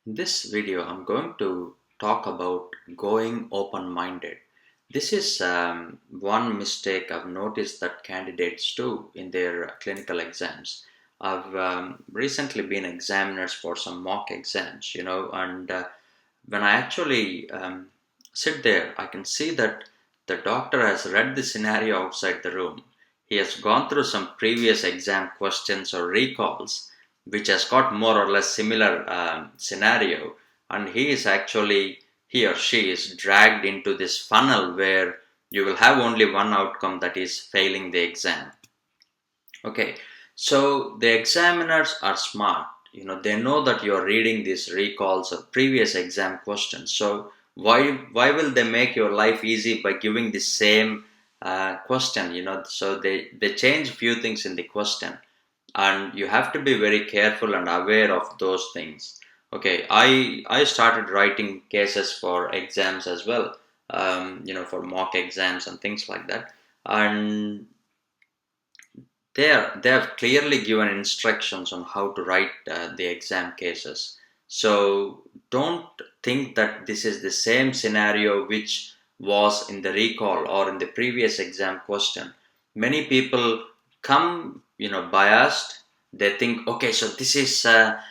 In this video, I'm going to talk about going open-minded. This is one mistake I've noticed that candidates do in their clinical exams. I've recently been examiners for some mock exams, and when I actually sit there, I can see that the doctor has read the scenario outside the room. He has gone through some previous exam questions or recalls, which has got more or less similar scenario, and he or she is dragged into this funnel where you will have only one outcome, that is failing the exam. Okay, so the examiners are smart. They know that you are reading these recalls of previous exam questions. So why will they make your life easy by giving the same question? So they change few things in the question, and you have to be very careful and aware of those things. Okay, I started writing cases for exams as well. For mock exams and things like that, and they have clearly given instructions on how to write the exam cases. So don't think that this is the same scenario which was in the recall or in the previous exam question. Many people come, biased. They think, okay, so this is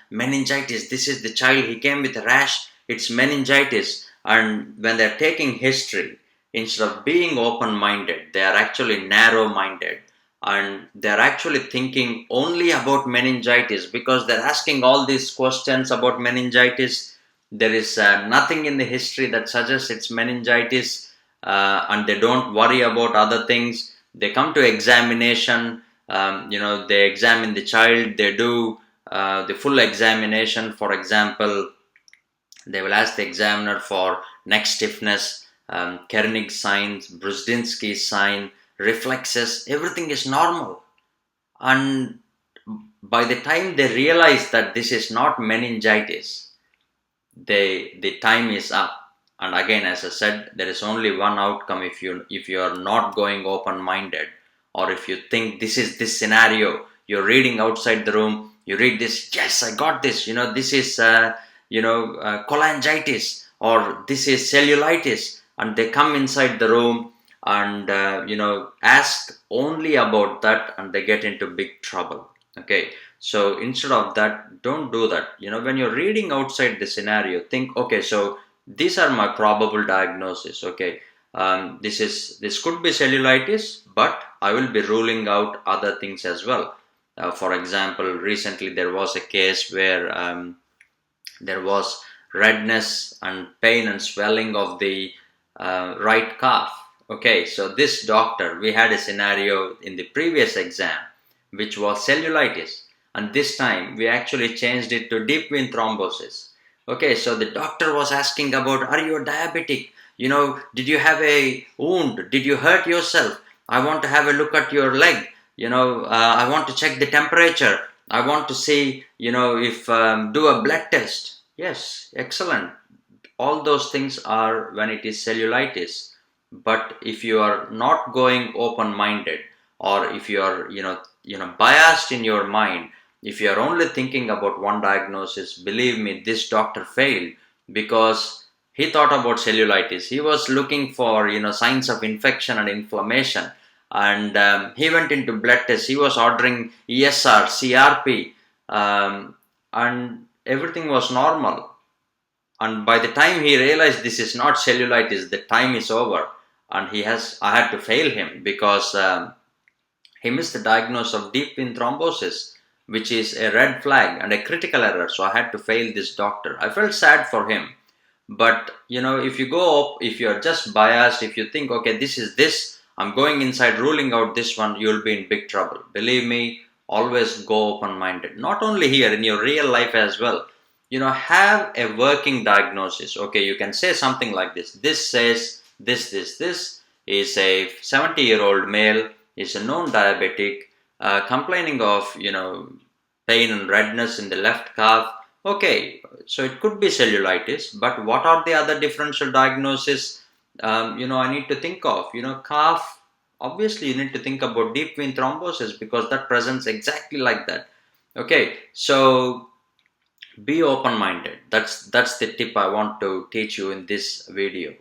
meningitis. This is the child. He came with a rash. It's meningitis. And when they're taking history, instead of being open-minded, they are actually narrow-minded, and they're actually thinking only about meningitis because they're asking all these questions about meningitis. There is nothing in the history that suggests it's meningitis, and they don't worry about other things. They come to examination, they examine the child, they do the full examination. For example, they will ask the examiner for neck stiffness, Kernig signs, Brudzinski sign, reflexes, everything is normal. And by the time they realize that this is not meningitis, the time is up. And again, as I said, there is only one outcome if you are not going open-minded, or if you think this is this scenario, you're reading outside the room, you read this, yes, I got this, this is cholangitis, or this is cellulitis, and they come inside the room and ask only about that, and they get into big trouble. Okay, so instead of that, don't do that. When you're reading outside the scenario, think, okay, so these are my probable diagnosis. Okay, this could be cellulitis, but I will be ruling out other things as well. For example, recently there was a case where there was redness and pain and swelling of the right calf. Okay, so this doctor, we had a scenario in the previous exam which was cellulitis, and this time we actually changed it to deep vein thrombosis. Okay, so the doctor was asking about, are you a diabetic? Did you have a wound? Did you hurt yourself? I want to have a look at your leg. I want to check the temperature. I want to see, if do a blood test. Yes, excellent. All those things are when it is cellulitis. But if you are not going open-minded, or if you are, biased in your mind, if you are only thinking about one diagnosis, believe me, this doctor failed because he thought about cellulitis. He was looking for, signs of infection and inflammation, and he went into blood tests. He was ordering ESR, CRP, and everything was normal. And by the time he realized this is not cellulitis, the time is over, and I had to fail him because he missed the diagnosis of deep vein thrombosis, which is a red flag and a critical error. So I had to fail this doctor. I felt sad for him. But if you go up, if you're just biased, if you think, okay, this is this, I'm going inside ruling out this one, you'll be in big trouble. Believe me, always go open-minded. Not only here, in your real life as well. Have a working diagnosis. Okay, you can say something like this. This says this is a 70-year-old male, is a known diabetic, complaining of, pain and redness in the left calf. Okay, so it could be cellulitis, but what are the other differential diagnoses, I need to think of? Calf, obviously you need to think about deep vein thrombosis because that presents exactly like that. Okay, so Be open minded. That's the tip I want to teach you in this video.